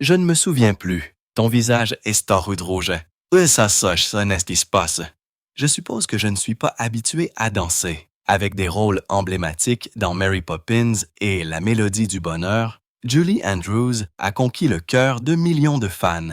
Je ne me souviens plus. Ton visage est starud rouge. Ça soche, ça n'est-ce qui se passe. Je suppose que je ne suis pas habitué à danser. Avec des rôles emblématiques dans Mary Poppins et La Mélodie du Bonheur, Julie Andrews a conquis le cœur de millions de fans.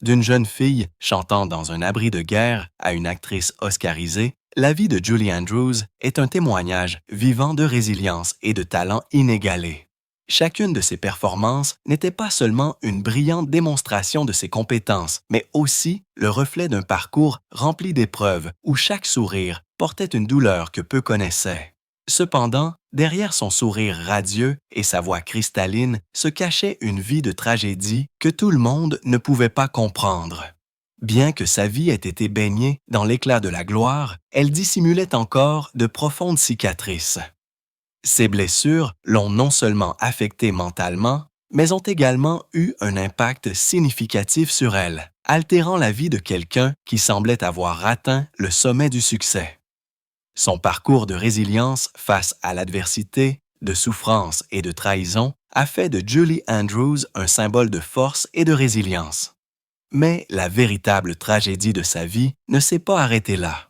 D'une jeune fille chantant dans un abri de guerre à une actrice oscarisée, la vie de Julie Andrews est un témoignage vivant de résilience et de talent inégalé. Chacune de ses performances n'était pas seulement une brillante démonstration de ses compétences, mais aussi le reflet d'un parcours rempli d'épreuves où chaque sourire portait une douleur que peu connaissaient. Cependant, derrière son sourire radieux et sa voix cristalline se cachait une vie de tragédie que tout le monde ne pouvait pas comprendre. Bien que sa vie ait été baignée dans l'éclat de la gloire, elle dissimulait encore de profondes cicatrices. Ces blessures l'ont non seulement affectée mentalement, mais ont également eu un impact significatif sur elle, altérant la vie de quelqu'un qui semblait avoir atteint le sommet du succès. Son parcours de résilience face à l'adversité, de souffrance et de trahison a fait de Julie Andrews un symbole de force et de résilience. Mais la véritable tragédie de sa vie ne s'est pas arrêtée là.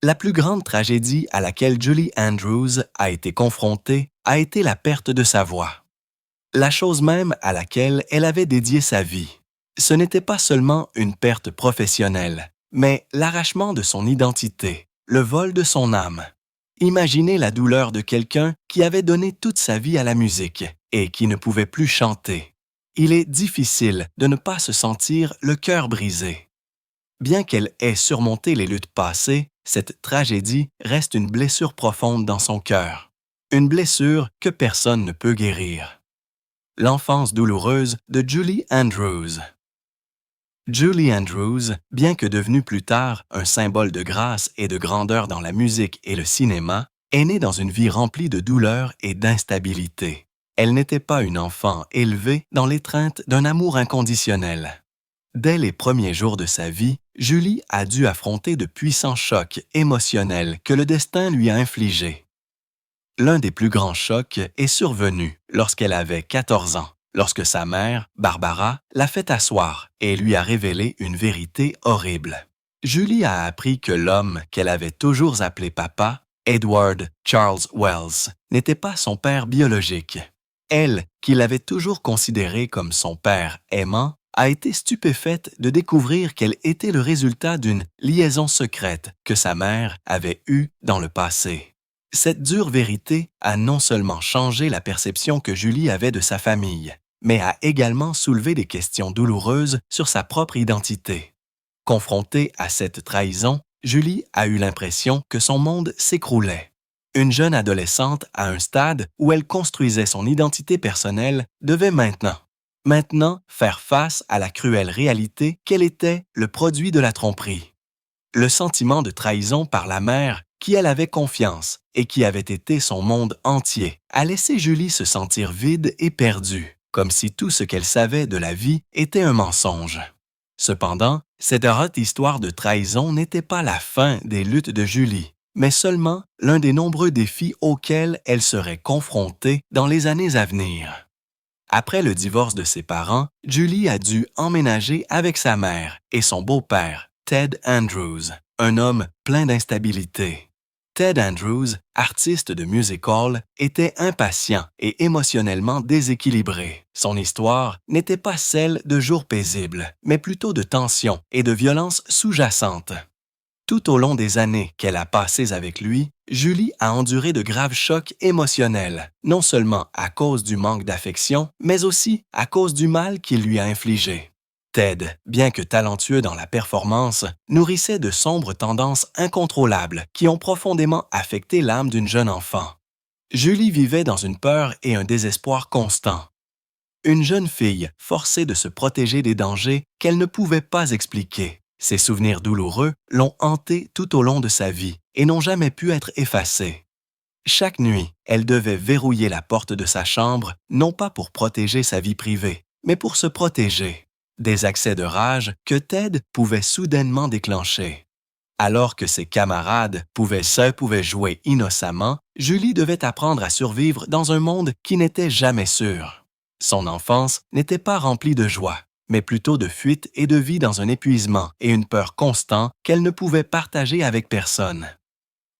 La plus grande tragédie à laquelle Julie Andrews a été confrontée a été la perte de sa voix. La chose même à laquelle elle avait dédié sa vie. Ce n'était pas seulement une perte professionnelle, mais l'arrachement de son identité, le vol de son âme. Imaginez la douleur de quelqu'un qui avait donné toute sa vie à la musique et qui ne pouvait plus chanter. Il est difficile de ne pas se sentir le cœur brisé. Bien qu'elle ait surmonté les luttes passées, cette tragédie reste une blessure profonde dans son cœur. Une blessure que personne ne peut guérir. L'enfance douloureuse de Julie Andrews. Julie Andrews, bien que devenue plus tard un symbole de grâce et de grandeur dans la musique et le cinéma, est née dans une vie remplie de douleur et d'instabilité. Elle n'était pas une enfant élevée dans l'étreinte d'un amour inconditionnel. Dès les premiers jours de sa vie, Julie a dû affronter de puissants chocs émotionnels que le destin lui a infligés. L'un des plus grands chocs est survenu lorsqu'elle avait 14 ans, lorsque sa mère, Barbara, l'a fait asseoir et lui a révélé une vérité horrible. Julie a appris que l'homme qu'elle avait toujours appelé papa, Edward Charles Wells, n'était pas son père biologique. Elle, qui l'avait toujours considéré comme son père aimant, a été stupéfaite de découvrir qu'elle était le résultat d'une liaison secrète que sa mère avait eue dans le passé. Cette dure vérité a non seulement changé la perception que Julie avait de sa famille, mais a également soulevé des questions douloureuses sur sa propre identité. Confrontée à cette trahison, Julie a eu l'impression que son monde s'écroulait. Une jeune adolescente à un stade où elle construisait son identité personnelle devait maintenant faire face à la cruelle réalité qu'elle était le produit de la tromperie. Le sentiment de trahison par la mère, qui elle avait confiance et qui avait été son monde entier, a laissé Julie se sentir vide et perdue, comme si tout ce qu'elle savait de la vie était un mensonge. Cependant, cette heureuse histoire de trahison n'était pas la fin des luttes de Julie, mais seulement l'un des nombreux défis auxquels elle serait confrontée dans les années à venir. Après le divorce de ses parents, Julie a dû emménager avec sa mère et son beau-père, Ted Andrews, un homme plein d'instabilité. Ted Andrews, artiste de music hall, était impatient et émotionnellement déséquilibré. Son histoire n'était pas celle de jours paisibles, mais plutôt de tensions et de violences sous-jacentes. Tout au long des années qu'elle a passées avec lui, Julie a enduré de graves chocs émotionnels, non seulement à cause du manque d'affection, mais aussi à cause du mal qu'il lui a infligé. Ted, bien que talentueux dans la performance, nourrissait de sombres tendances incontrôlables qui ont profondément affecté l'âme d'une jeune enfant. Julie vivait dans une peur et un désespoir constants. Une jeune fille forcée de se protéger des dangers qu'elle ne pouvait pas expliquer. Ses souvenirs douloureux l'ont hantée tout au long de sa vie et n'ont jamais pu être effacés. Chaque nuit, elle devait verrouiller la porte de sa chambre, non pas pour protéger sa vie privée, mais pour se protéger des accès de rage que Ted pouvait soudainement déclencher. Alors que ses camarades pouvaient jouer innocemment, Julie devait apprendre à survivre dans un monde qui n'était jamais sûr. Son enfance n'était pas remplie de joie, mais plutôt de fuite et de vie dans un épuisement et une peur constant qu'elle ne pouvait partager avec personne.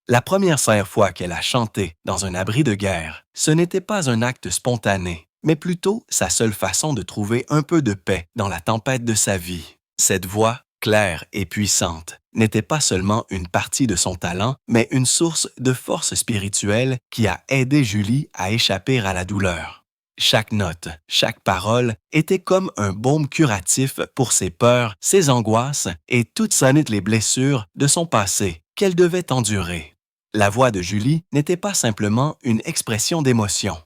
La première fois qu'elle a chanté dans un abri de guerre, ce n'était pas un acte spontané, mais plutôt sa seule façon de trouver un peu de paix dans la tempête de sa vie. Cette voix, claire et puissante, n'était pas seulement une partie de son talent, mais une source de force spirituelle qui a aidé Julie à échapper à la douleur. Chaque note, chaque parole était comme un baume curatif pour ses peurs, ses angoisses et toutes les blessures de son passé qu'elle devait endurer. La voix de Julie n'était pas simplement une expression d'émotion.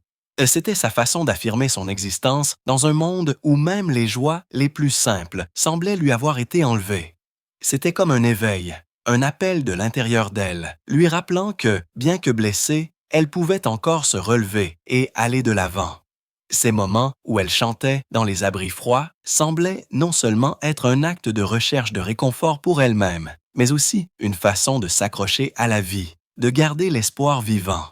C'était sa façon d'affirmer son existence dans un monde où même les joies les plus simples semblaient lui avoir été enlevées. C'était comme un éveil, un appel de l'intérieur d'elle, lui rappelant que, bien que blessée, elle pouvait encore se relever et aller de l'avant. Ces moments où elle chantait dans les abris froids semblaient non seulement être un acte de recherche de réconfort pour elle-même, mais aussi une façon de s'accrocher à la vie, de garder l'espoir vivant.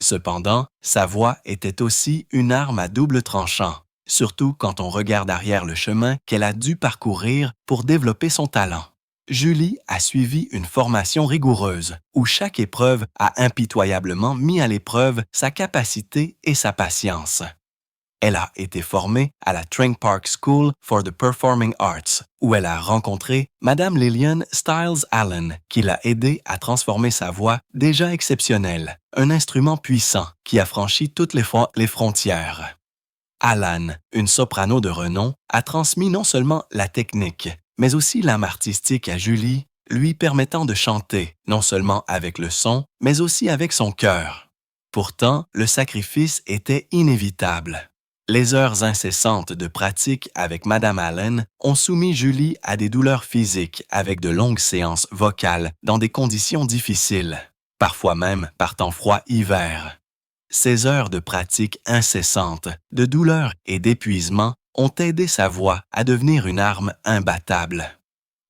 Cependant, sa voix était aussi une arme à double tranchant, surtout quand on regarde arrière le chemin qu'elle a dû parcourir pour développer son talent. Julie a suivi une formation rigoureuse où chaque épreuve a impitoyablement mis à l'épreuve sa capacité et sa patience. Elle a été formée à la Trent Park School for the Performing Arts, où elle a rencontré Madame Lillian Stiles Allen, qui l'a aidée à transformer sa voix déjà exceptionnelle, un instrument puissant qui a franchi toutes les frontières. Alan, une soprano de renom, a transmis non seulement la technique, mais aussi l'âme artistique à Julie, lui permettant de chanter, non seulement avec le son, mais aussi avec son cœur. Pourtant, le sacrifice était inévitable. Les heures incessantes de pratique avec Madame Allen ont soumis Julie à des douleurs physiques avec de longues séances vocales dans des conditions difficiles, parfois même par temps froid hiver. Ces heures de pratique incessantes, de douleur et d'épuisement ont aidé sa voix à devenir une arme imbattable.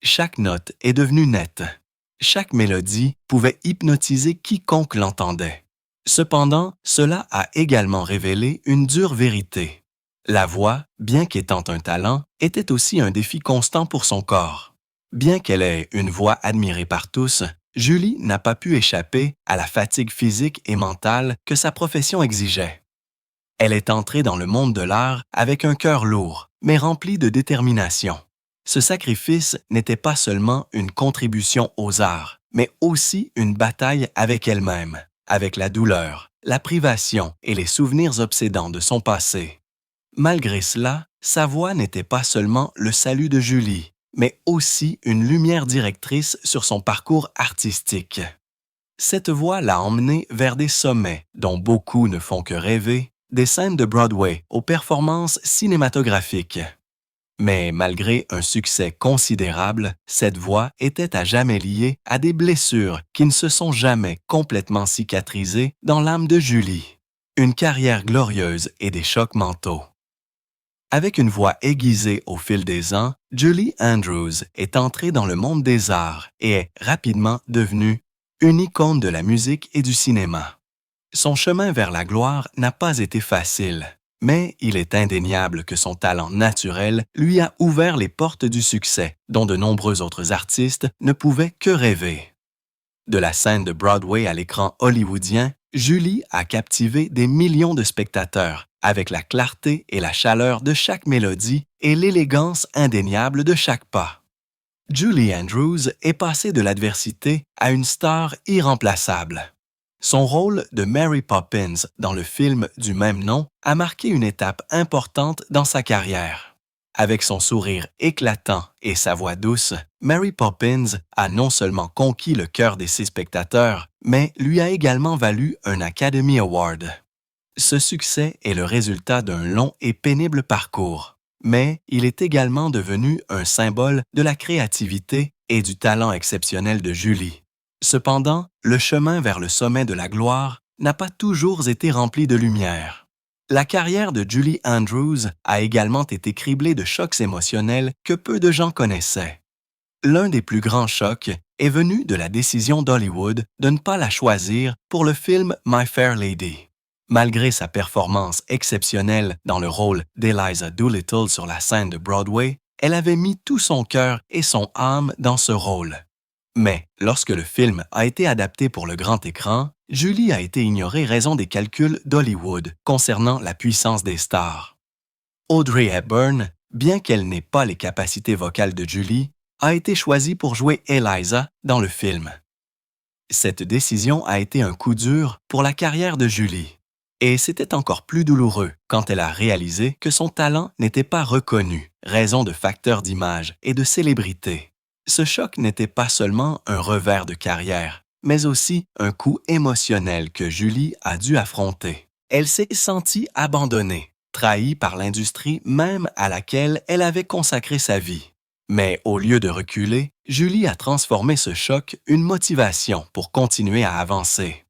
Chaque note est devenue nette. Chaque mélodie pouvait hypnotiser quiconque l'entendait. Cependant, cela a également révélé une dure vérité. La voix, bien qu'étant un talent, était aussi un défi constant pour son corps. Bien qu'elle ait une voix admirée par tous, Julie n'a pas pu échapper à la fatigue physique et mentale que sa profession exigeait. Elle est entrée dans le monde de l'art avec un cœur lourd, mais rempli de détermination. Ce sacrifice n'était pas seulement une contribution aux arts, mais aussi une bataille avec elle-même, avec la douleur, la privation et les souvenirs obsédants de son passé. Malgré cela, sa voix n'était pas seulement le salut de Julie, mais aussi une lumière directrice sur son parcours artistique. Cette voix l'a emmenée vers des sommets dont beaucoup ne font que rêver, des scènes de Broadway aux performances cinématographiques. Mais malgré un succès considérable, cette voix était à jamais liée à des blessures qui ne se sont jamais complètement cicatrisées dans l'âme de Julie. Une carrière glorieuse et des chocs mentaux. Avec une voix aiguisée au fil des ans, Julie Andrews est entrée dans le monde des arts et est rapidement devenue une icône de la musique et du cinéma. Son chemin vers la gloire n'a pas été facile, mais il est indéniable que son talent naturel lui a ouvert les portes du succès, dont de nombreux autres artistes ne pouvaient que rêver. De la scène de Broadway à l'écran hollywoodien, Julie a captivé des millions de spectateurs avec la clarté et la chaleur de chaque mélodie et l'élégance indéniable de chaque pas. Julie Andrews est passée de l'adversité à une star irremplaçable. Son rôle de Mary Poppins dans le film du même nom a marqué une étape importante dans sa carrière. Avec son sourire éclatant et sa voix douce, Mary Poppins a non seulement conquis le cœur des ses spectateurs, mais lui a également valu un Academy Award. Ce succès est le résultat d'un long et pénible parcours, mais il est également devenu un symbole de la créativité et du talent exceptionnel de Julie. Cependant, le chemin vers le sommet de la gloire n'a pas toujours été rempli de lumière. La carrière de Julie Andrews a également été criblée de chocs émotionnels que peu de gens connaissaient. L'un des plus grands chocs est venu de la décision d'Hollywood de ne pas la choisir pour le film My Fair Lady. Malgré sa performance exceptionnelle dans le rôle d'Eliza Doolittle sur la scène de Broadway, elle avait mis tout son cœur et son âme dans ce rôle. Mais lorsque le film a été adapté pour le grand écran, Julie a été ignorée raison des calculs d'Hollywood concernant la puissance des stars. Audrey Hepburn, bien qu'elle n'ait pas les capacités vocales de Julie, a été choisie pour jouer Eliza dans le film. Cette décision a été un coup dur pour la carrière de Julie. Et c'était encore plus douloureux quand elle a réalisé que son talent n'était pas reconnu, raison de facteurs d'image et de célébrité. Ce choc n'était pas seulement un revers de carrière, mais aussi un coup émotionnel que Julie a dû affronter. Elle s'est sentie abandonnée, trahie par l'industrie même à laquelle elle avait consacré sa vie. Mais au lieu de reculer, Julie a transformé ce choc une motivation pour continuer à avancer.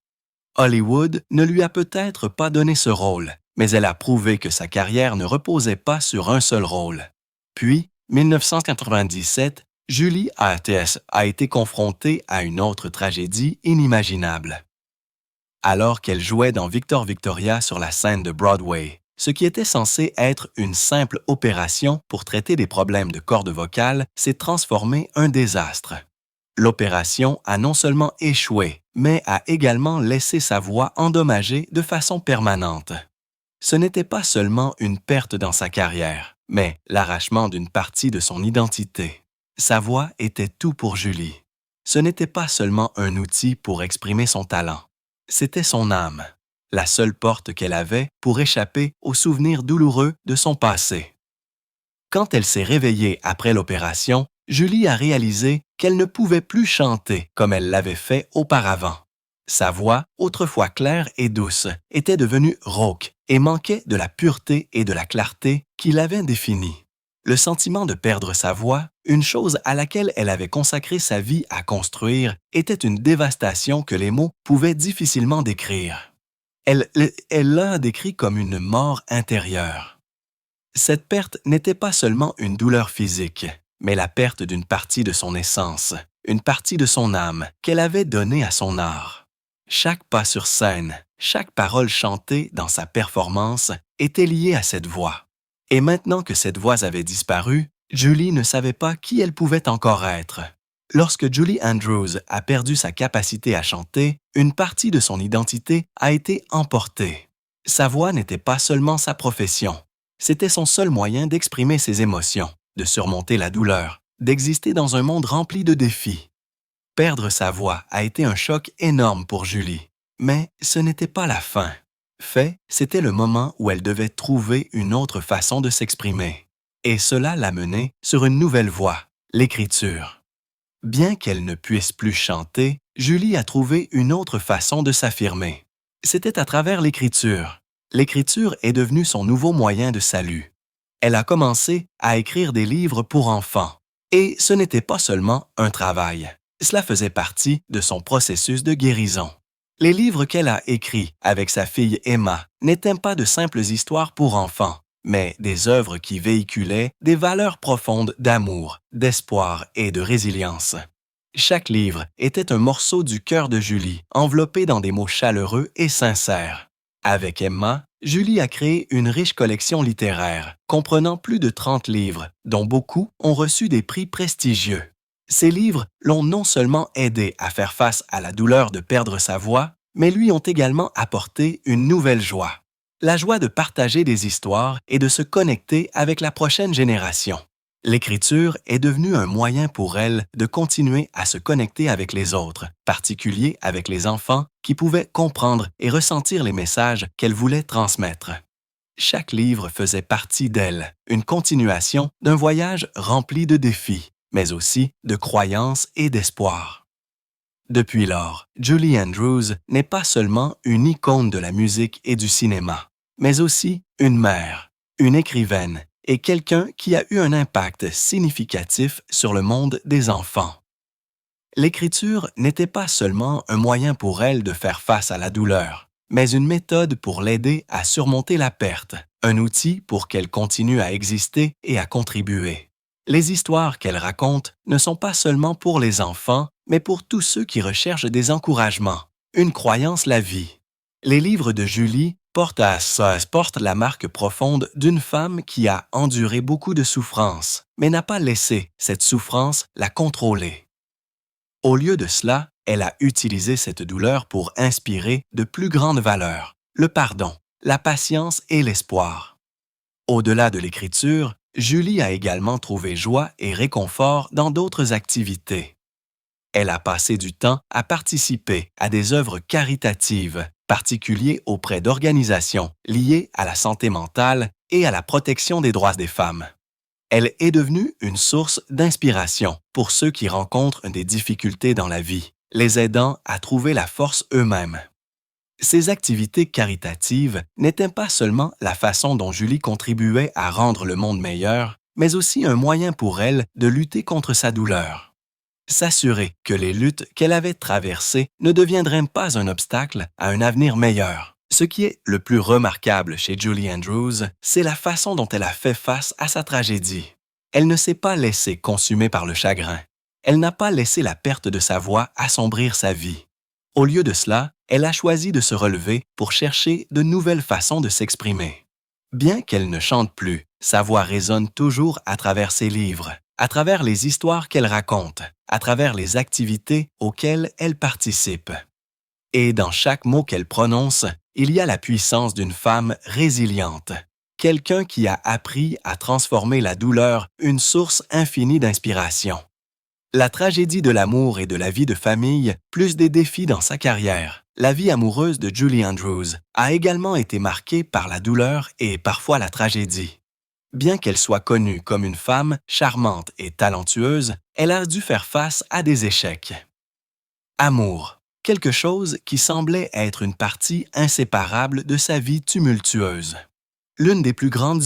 Hollywood ne lui a peut-être pas donné ce rôle, mais elle a prouvé que sa carrière ne reposait pas sur un seul rôle. Puis, 1997, Julie Artess a été confrontée à une autre tragédie inimaginable. Alors qu'elle jouait dans Victor Victoria sur la scène de Broadway, ce qui était censé être une simple opération pour traiter des problèmes de cordes vocales s'est transformé en désastre. L'opération a non seulement échoué, mais a également laissé sa voix endommagée de façon permanente. Ce n'était pas seulement une perte dans sa carrière, mais l'arrachement d'une partie de son identité. Sa voix était tout pour Julie. Ce n'était pas seulement un outil pour exprimer son talent. C'était son âme, la seule porte qu'elle avait pour échapper aux souvenirs douloureux de son passé. Quand elle s'est réveillée après l'opération, Julie a réalisé qu'elle ne pouvait plus chanter comme elle l'avait fait auparavant. Sa voix, autrefois claire et douce, était devenue rauque et manquait de la pureté et de la clarté qui l'avaient définie. Le sentiment de perdre sa voix, une chose à laquelle elle avait consacré sa vie à construire, était une dévastation que les mots pouvaient difficilement décrire. Elle l'a décrit comme une mort intérieure. Cette perte n'était pas seulement une douleur physique, mais la perte d'une partie de son essence, une partie de son âme qu'elle avait donnée à son art. Chaque pas sur scène, chaque parole chantée dans sa performance était liée à cette voix. Et maintenant que cette voix avait disparu, Julie ne savait pas qui elle pouvait encore être. Lorsque Julie Andrews a perdu sa capacité à chanter, une partie de son identité a été emportée. Sa voix n'était pas seulement sa profession, c'était son seul moyen d'exprimer ses émotions, de surmonter la douleur, d'exister dans un monde rempli de défis. Perdre sa voix a été un choc énorme pour Julie, mais ce n'était pas la fin. C'était le moment où elle devait trouver une autre façon de s'exprimer. Et cela l'a menée sur une nouvelle voie, l'écriture. Bien qu'elle ne puisse plus chanter, Julie a trouvé une autre façon de s'affirmer. C'était à travers l'écriture. L'écriture est devenue son nouveau moyen de salut. Elle a commencé à écrire des livres pour enfants. Et ce n'était pas seulement un travail. Cela faisait partie de son processus de guérison. Les livres qu'elle a écrits avec sa fille Emma n'étaient pas de simples histoires pour enfants, mais des œuvres qui véhiculaient des valeurs profondes d'amour, d'espoir et de résilience. Chaque livre était un morceau du cœur de Julie, enveloppé dans des mots chaleureux et sincères. Avec Emma, Julie a créé une riche collection littéraire, comprenant plus de 30 livres, dont beaucoup ont reçu des prix prestigieux. Ces livres l'ont non seulement aidé à faire face à la douleur de perdre sa voix, mais lui ont également apporté une nouvelle joie. La joie de partager des histoires et de se connecter avec la prochaine génération. L'écriture est devenue un moyen pour elle de continuer à se connecter avec les autres, particuliers avec les enfants qui pouvaient comprendre et ressentir les messages qu'elle voulait transmettre. Chaque livre faisait partie d'elle, une continuation d'un voyage rempli de défis, mais aussi de croyances et d'espoir. Depuis lors, Julie Andrews n'est pas seulement une icône de la musique et du cinéma, mais aussi une mère, une écrivaine et quelqu'un qui a eu un impact significatif sur le monde des enfants. L'écriture n'était pas seulement un moyen pour elle de faire face à la douleur, mais une méthode pour l'aider à surmonter la perte, un outil pour qu'elle continue à exister et à contribuer. Les histoires qu'elle raconte ne sont pas seulement pour les enfants, mais pour tous ceux qui recherchent des encouragements, une croyance la vie. Les livres de Julie porte la marque profonde d'une femme qui a enduré beaucoup de souffrance, mais n'a pas laissé cette souffrance la contrôler. Au lieu de cela, elle a utilisé cette douleur pour inspirer de plus grandes valeurs, le pardon, la patience et l'espoir. Au-delà de l'écriture, Julie a également trouvé joie et réconfort dans d'autres activités. Elle a passé du temps à participer à des œuvres caritatives, particulières auprès d'organisations liées à la santé mentale et à la protection des droits des femmes. Elle est devenue une source d'inspiration pour ceux qui rencontrent des difficultés dans la vie, les aidant à trouver la force eux-mêmes. Ces activités caritatives n'étaient pas seulement la façon dont Julie contribuait à rendre le monde meilleur, mais aussi un moyen pour elle de lutter contre sa douleur. S'assurer que les luttes qu'elle avait traversées ne deviendraient pas un obstacle à un avenir meilleur. Ce qui est le plus remarquable chez Julie Andrews, c'est la façon dont elle a fait face à sa tragédie. Elle ne s'est pas laissée consumer par le chagrin. Elle n'a pas laissé la perte de sa voix assombrir sa vie. Au lieu de cela, elle a choisi de se relever pour chercher de nouvelles façons de s'exprimer. Bien qu'elle ne chante plus, sa voix résonne toujours à travers ses livres, à travers les histoires qu'elle raconte, à travers les activités auxquelles elle participe. Et dans chaque mot qu'elle prononce, il y a la puissance d'une femme résiliente, quelqu'un qui a appris à transformer la douleur une source infinie d'inspiration. La tragédie de l'amour et de la vie de famille, plus des défis dans sa carrière, la vie amoureuse de Julie Andrews a également été marquée par la douleur et parfois la tragédie. Bien qu'elle soit connue comme une femme charmante et talentueuse, elle a dû faire face à des échecs. Amour, quelque chose qui semblait être une partie inséparable de sa vie tumultueuse. L'une des plus grandes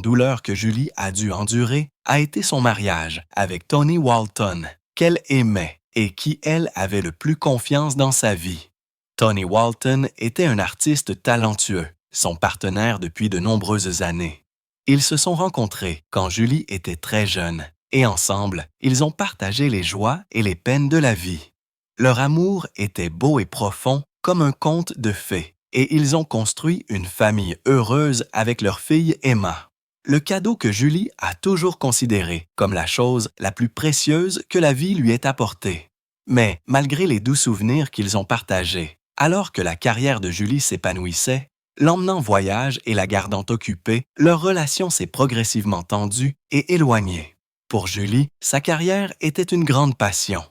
douleurs que Julie a dû endurer a été son mariage avec Tony Walton, qu'elle aimait et qui, elle, avait le plus confiance dans sa vie. Tony Walton était un artiste talentueux, son partenaire depuis de nombreuses années. Ils se sont rencontrés quand Julie était très jeune et ensemble, ils ont partagé les joies et les peines de la vie. Leur amour était beau et profond comme un conte de fées. Et ils ont construit une famille heureuse avec leur fille Emma. Le cadeau que Julie a toujours considéré comme la chose la plus précieuse que la vie lui ait apportée. Mais malgré les doux souvenirs qu'ils ont partagés, alors que la carrière de Julie s'épanouissait, l'emmenant voyage et la gardant occupée, leur relation s'est progressivement tendue et éloignée. Pour Julie, sa carrière était une grande passion.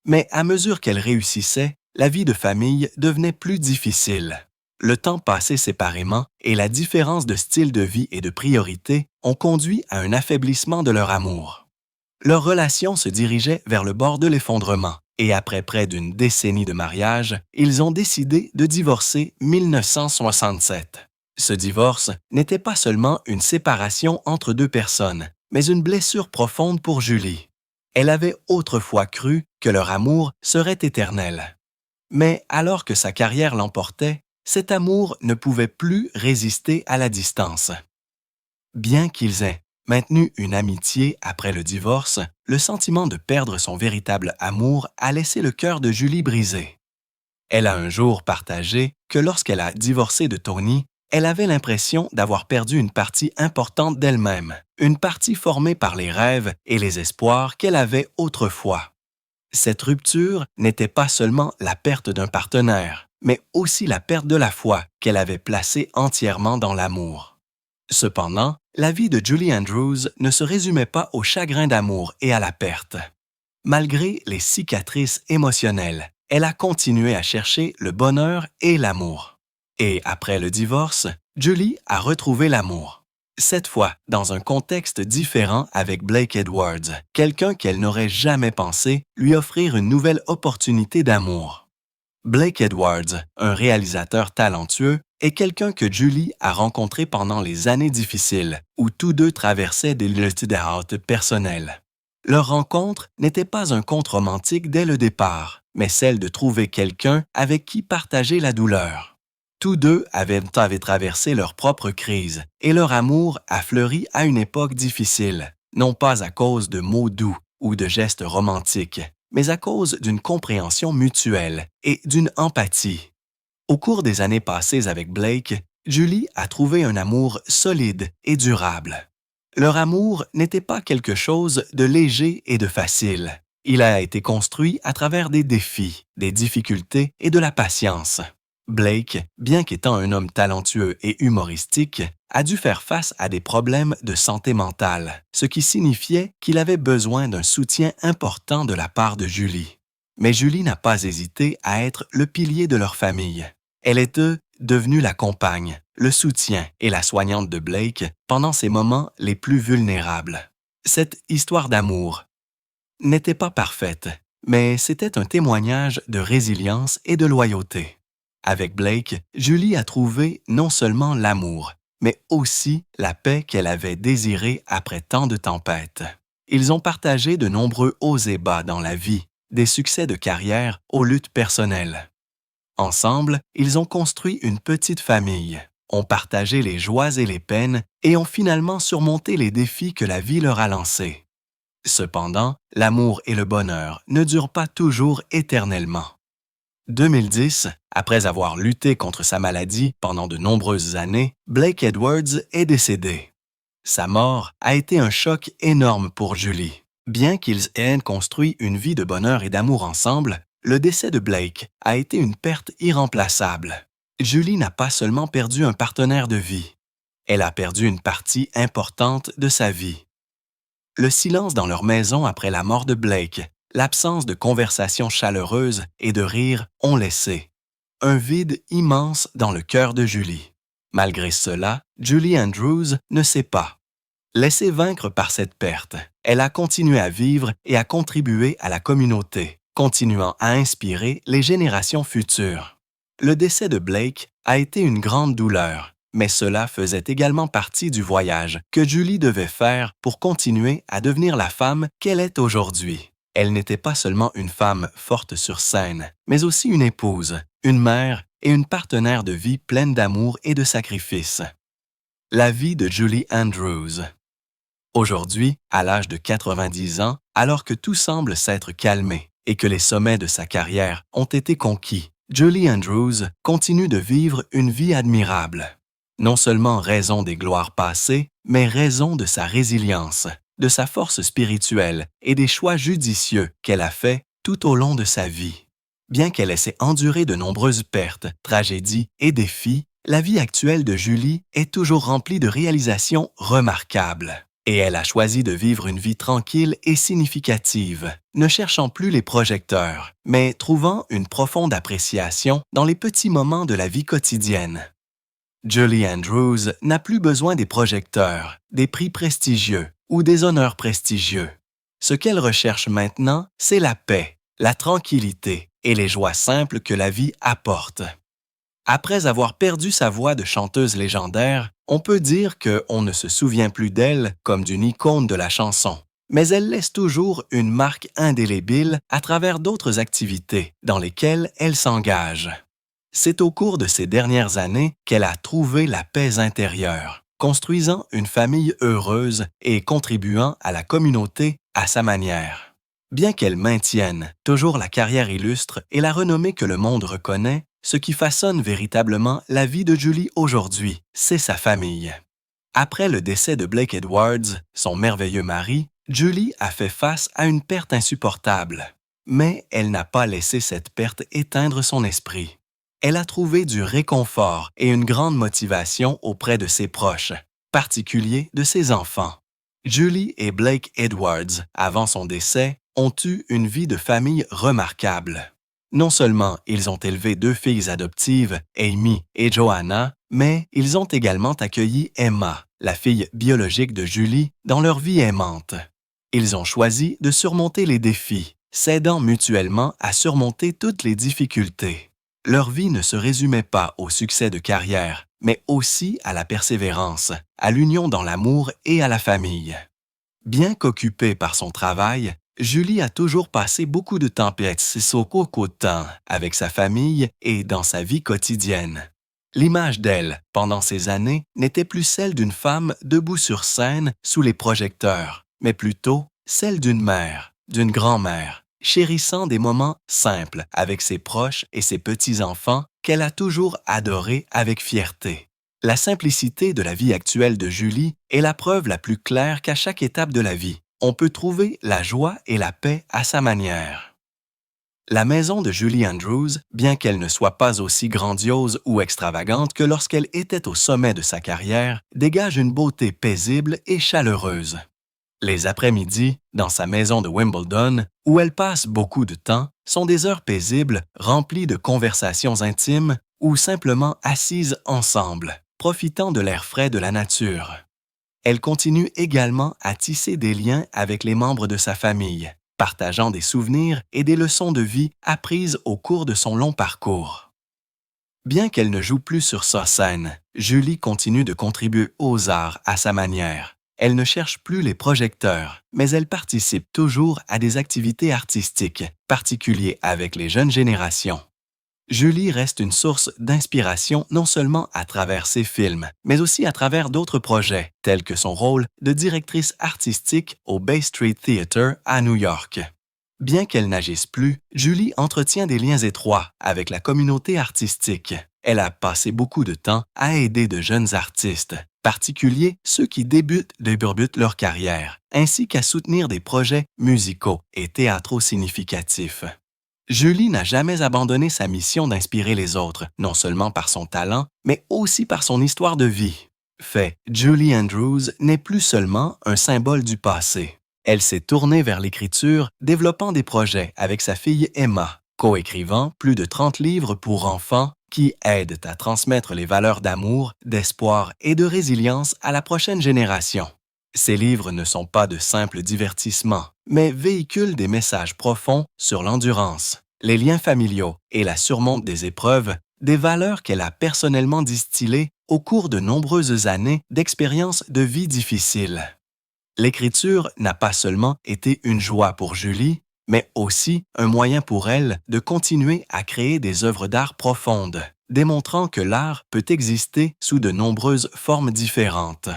Mais à mesure qu'elle réussissait, la vie de famille devenait plus difficile. Le temps passé séparément et la différence de style de vie et de priorité ont conduit à un affaiblissement de leur amour. Leur relation se dirigeait vers le bord de l'effondrement et après près d'une décennie de mariage, ils ont décidé de divorcer en 1967. Ce divorce n'était pas seulement une séparation entre deux personnes, mais une blessure profonde pour Julie. Elle avait autrefois cru que leur amour serait éternel. Mais alors que sa carrière l'emportait, cet amour ne pouvait plus résister à la distance. Bien qu'ils aient maintenu une amitié après le divorce, le sentiment de perdre son véritable amour a laissé le cœur de Julie brisé. Elle a un jour partagé que lorsqu'elle a divorcé de Tony, elle avait l'impression d'avoir perdu une partie importante d'elle-même, une partie formée par les rêves et les espoirs qu'elle avait autrefois. Cette rupture n'était pas seulement la perte d'un partenaire, mais aussi la perte de la foi qu'elle avait placée entièrement dans l'amour. Cependant, la vie de Julie Andrews ne se résumait pas au chagrin d'amour et à la perte. Malgré les cicatrices émotionnelles, elle a continué à chercher le bonheur et l'amour. Et après le divorce, Julie a retrouvé l'amour. Cette fois, dans un contexte différent avec Blake Edwards, quelqu'un qu'elle n'aurait jamais pensé lui offrir une nouvelle opportunité d'amour. Blake Edwards, un réalisateur talentueux, est quelqu'un que Julie a rencontré pendant les années difficiles, où tous deux traversaient des luttes personnelles. Leur rencontre n'était pas un conte romantique dès le départ, mais celle de trouver quelqu'un avec qui partager la douleur. Tous deux avaient traversé leur propre crise, et leur amour a fleuri à une époque difficile, non pas à cause de mots doux ou de gestes romantiques, mais à cause d'une compréhension mutuelle et d'une empathie. Au cours des années passées avec Blake, Julie a trouvé un amour solide et durable. Leur amour n'était pas quelque chose de léger et de facile. Il a été construit à travers des défis, des difficultés et de la patience. Blake, bien qu'étant un homme talentueux et humoristique, a dû faire face à des problèmes de santé mentale, ce qui signifiait qu'il avait besoin d'un soutien important de la part de Julie. Mais Julie n'a pas hésité à être le pilier de leur famille. Elle est devenue la compagne, le soutien et la soignante de Blake pendant ses moments les plus vulnérables. Cette histoire d'amour n'était pas parfaite, mais c'était un témoignage de résilience et de loyauté. Avec Blake, Julie a trouvé non seulement l'amour, mais aussi la paix qu'elle avait désirée après tant de tempêtes. Ils ont partagé de nombreux hauts et bas dans la vie, des succès de carrière aux luttes personnelles. Ensemble, ils ont construit une petite famille, ont partagé les joies et les peines et ont finalement surmonté les défis que la vie leur a lancés. Cependant, l'amour et le bonheur ne durent pas toujours éternellement. 2010, après avoir lutté contre sa maladie pendant de nombreuses années, Blake Edwards est décédé. Sa mort a été un choc énorme pour Julie. Bien qu'ils aient construit une vie de bonheur et d'amour ensemble, le décès de Blake a été une perte irremplaçable. Julie n'a pas seulement perdu un partenaire de vie, elle a perdu une partie importante de sa vie. Le silence dans leur maison après la mort de Blake, l'absence de conversations chaleureuses et de rires ont laissé un vide immense dans le cœur de Julie. Malgré cela, Julie Andrews ne sait pas. Laissée vaincre par cette perte, elle a continué à vivre et à contribuer à la communauté, continuant à inspirer les générations futures. Le décès de Blake a été une grande douleur, mais cela faisait également partie du voyage que Julie devait faire pour continuer à devenir la femme qu'elle est aujourd'hui. Elle n'était pas seulement une femme forte sur scène, mais aussi une épouse, une mère et une partenaire de vie pleine d'amour et de sacrifice. La vie de Julie Andrews. Aujourd'hui, à l'âge de 90 ans, alors que tout semble s'être calmé et que les sommets de sa carrière ont été conquis, Julie Andrews continue de vivre une vie admirable. Non seulement raison des gloires passées, mais raison de sa résilience, de sa force spirituelle et des choix judicieux qu'elle a faits tout au long de sa vie. Bien qu'elle ait enduré de nombreuses pertes, tragédies et défis, la vie actuelle de Julie est toujours remplie de réalisations remarquables. Et elle a choisi de vivre une vie tranquille et significative, ne cherchant plus les projecteurs, mais trouvant une profonde appréciation dans les petits moments de la vie quotidienne. Julie Andrews n'a plus besoin des projecteurs, des prix prestigieux ou des honneurs prestigieux. Ce qu'elle recherche maintenant, c'est la paix, la tranquillité et les joies simples que la vie apporte. Après avoir perdu sa voix de chanteuse légendaire, on peut dire qu'on ne se souvient plus d'elle comme d'une icône de la chanson, mais elle laisse toujours une marque indélébile à travers d'autres activités dans lesquelles elle s'engage. C'est au cours de ces dernières années qu'elle a trouvé la paix intérieure, construisant une famille heureuse et contribuant à la communauté à sa manière. Bien qu'elle maintienne toujours la carrière illustre et la renommée que le monde reconnaît, ce qui façonne véritablement la vie de Julie aujourd'hui, c'est sa famille. Après le décès de Blake Edwards, son merveilleux mari, Julie a fait face à une perte insupportable. Mais elle n'a pas laissé cette perte éteindre son esprit. Elle a trouvé du réconfort et une grande motivation auprès de ses proches, particulier de ses enfants. Julie et Blake Edwards, avant son décès, ont eu une vie de famille remarquable. Non seulement ils ont élevé 2 filles adoptives, Amy et Joanna, mais ils ont également accueilli Emma, la fille biologique de Julie, dans leur vie aimante. Ils ont choisi de surmonter les défis, s'aidant mutuellement à surmonter toutes les difficultés. Leur vie ne se résumait pas au succès de carrière, mais aussi à la persévérance, à l'union dans l'amour et à la famille. Bien qu'occupée par son travail, Julie a toujours passé beaucoup de temps avec sa famille et dans sa vie quotidienne. L'image d'elle, pendant ces années, n'était plus celle d'une femme debout sur scène sous les projecteurs, mais plutôt celle d'une mère, d'une grand-mère, chérissant des moments simples avec ses proches et ses petits-enfants qu'elle a toujours adorés avec fierté. La simplicité de la vie actuelle de Julie est la preuve la plus claire qu'à chaque étape de la vie, on peut trouver la joie et la paix à sa manière. La maison de Julie Andrews, bien qu'elle ne soit pas aussi grandiose ou extravagante que lorsqu'elle était au sommet de sa carrière, dégage une beauté paisible et chaleureuse. Les après-midi, dans sa maison de Wimbledon, où elle passe beaucoup de temps, sont des heures paisibles, remplies de conversations intimes ou simplement assises ensemble, profitant de l'air frais de la nature. Elle continue également à tisser des liens avec les membres de sa famille, partageant des souvenirs et des leçons de vie apprises au cours de son long parcours. Bien qu'elle ne joue plus sur sa scène, Julie continue de contribuer aux arts à sa manière. Elle ne cherche plus les projecteurs, mais elle participe toujours à des activités artistiques, particulières avec les jeunes générations. Julie reste une source d'inspiration non seulement à travers ses films, mais aussi à travers d'autres projets, tels que son rôle de directrice artistique au Bay Street Theatre à New York. Bien qu'elle n'agisse plus, Julie entretient des liens étroits avec la communauté artistique. Elle a passé beaucoup de temps à aider de jeunes artistes, particuliers ceux qui débutent leur carrière, ainsi qu'à soutenir des projets musicaux et théâtraux significatifs. Julie n'a jamais abandonné sa mission d'inspirer les autres, non seulement par son talent, mais aussi par son histoire de vie. Fait, Julie Andrews n'est plus seulement un symbole du passé. Elle s'est tournée vers l'écriture, développant des projets avec sa fille Emma, coécrivant plus de 30 livres pour enfants qui aident à transmettre les valeurs d'amour, d'espoir et de résilience à la prochaine génération. Ces livres ne sont pas de simples divertissements, mais véhiculent des messages profonds sur l'endurance, les liens familiaux et la surmonte des épreuves, des valeurs qu'elle a personnellement distillées au cours de nombreuses années d'expériences de vie difficiles. L'écriture n'a pas seulement été une joie pour Julie, mais aussi un moyen pour elle de continuer à créer des œuvres d'art profondes, démontrant que l'art peut exister sous de nombreuses formes différentes.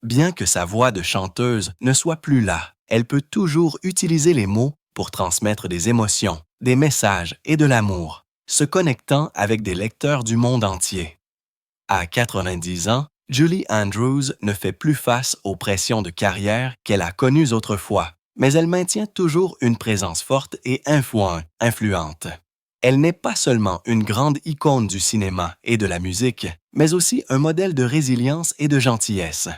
Bien que sa voix de chanteuse ne soit plus là, elle peut toujours utiliser les mots pour transmettre des émotions, des messages et de l'amour, se connectant avec des lecteurs du monde entier. À 90 ans, Julie Andrews ne fait plus face aux pressions de carrière qu'elle a connues autrefois, mais elle maintient toujours une présence forte et influente. Elle n'est pas seulement une grande icône du cinéma et de la musique, mais aussi un modèle de résilience et de gentillesse.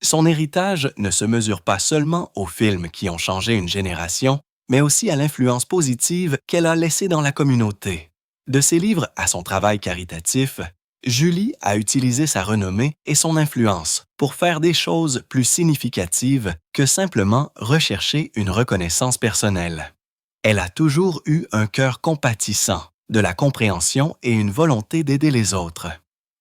Son héritage ne se mesure pas seulement aux films qui ont changé une génération, mais aussi à l'influence positive qu'elle a laissée dans la communauté. De ses livres à son travail caritatif, Julie a utilisé sa renommée et son influence pour faire des choses plus significatives que simplement rechercher une reconnaissance personnelle. Elle a toujours eu un cœur compatissant, de la compréhension et une volonté d'aider les autres.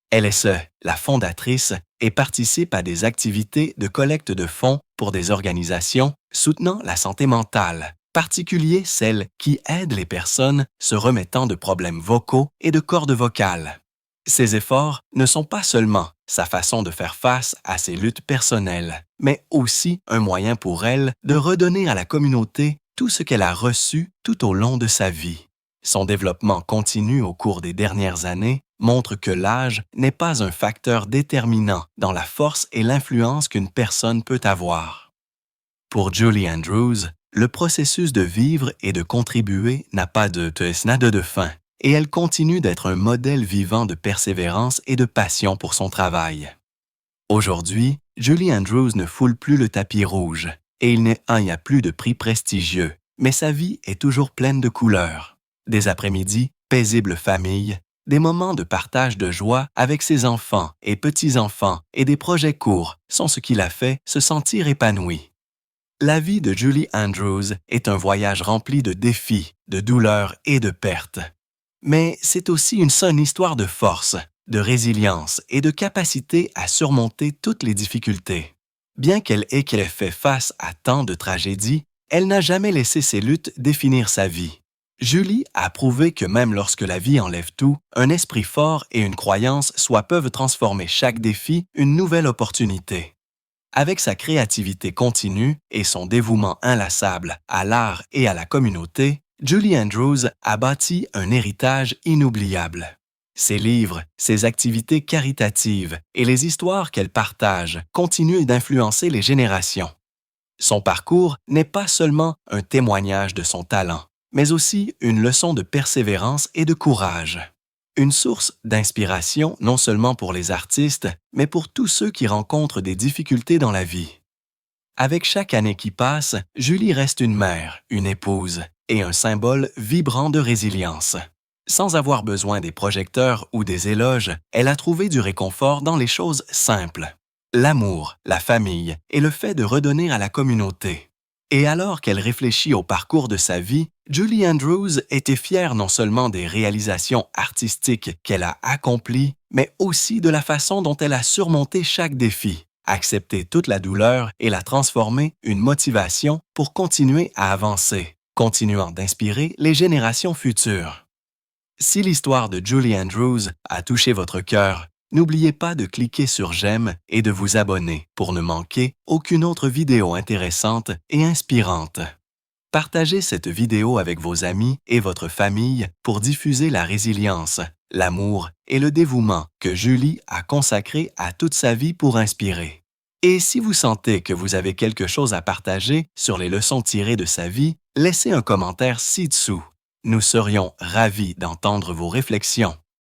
Elle est la fondatrice et participe à des activités de collecte de fonds pour des organisations soutenant la santé mentale, particulièrement celles qui aident les personnes se remettant de problèmes vocaux et de cordes vocales. Ces efforts ne sont pas seulement sa façon de faire face à ses luttes personnelles, mais aussi un moyen pour elle de redonner à la communauté tout ce qu'elle a reçu tout au long de sa vie. Son développement continu au cours des dernières années montre que l'âge n'est pas un facteur déterminant dans la force et l'influence qu'une personne peut avoir. Pour Julie Andrews, le processus de vivre et de contribuer n'a pas de fin, et elle continue d'être un modèle vivant de persévérance et de passion pour son travail. Aujourd'hui, Julie Andrews ne foule plus le tapis rouge, et il n'y a plus de prix prestigieux, mais sa vie est toujours pleine de couleurs. Des après-midi, paisibles familles, des moments de partage de joie avec ses enfants et petits-enfants et des projets courts sont ce qui la fait se sentir épanouie. La vie de Julie Andrews est un voyage rempli de défis, de douleurs et de pertes. Mais c'est aussi une sonne histoire de force, de résilience et de capacité à surmonter toutes les difficultés. Bien qu'elle ait fait face à tant de tragédies, elle n'a jamais laissé ses luttes définir sa vie. Julie a prouvé que même lorsque la vie enlève tout, un esprit fort et une croyance peuvent transformer chaque défi une nouvelle opportunité. Avec sa créativité continue et son dévouement inlassable à l'art et à la communauté, Julie Andrews a bâti un héritage inoubliable. Ses livres, ses activités caritatives et les histoires qu'elle partage continuent d'influencer les générations. Son parcours n'est pas seulement un témoignage de son talent, mais aussi une leçon de persévérance et de courage. Une source d'inspiration non seulement pour les artistes, mais pour tous ceux qui rencontrent des difficultés dans la vie. Avec chaque année qui passe, Julie reste une mère, une épouse et un symbole vibrant de résilience. Sans avoir besoin des projecteurs ou des éloges, elle a trouvé du réconfort dans les choses simples. L'amour, la famille et le fait de redonner à la communauté. Et alors qu'elle réfléchit au parcours de sa vie, Julie Andrews était fière non seulement des réalisations artistiques qu'elle a accomplies, mais aussi de la façon dont elle a surmonté chaque défi, accepté toute la douleur et la transformer une motivation pour continuer à avancer, continuant d'inspirer les générations futures. Si l'histoire de Julie Andrews a touché votre cœur, n'oubliez pas de cliquer sur j'aime et de vous abonner pour ne manquer aucune autre vidéo intéressante et inspirante. Partagez cette vidéo avec vos amis et votre famille pour diffuser la résilience, l'amour et le dévouement que Julie a consacré à toute sa vie pour inspirer. Et si vous sentez que vous avez quelque chose à partager sur les leçons tirées de sa vie, laissez un commentaire ci-dessous. Nous serions ravis d'entendre vos réflexions.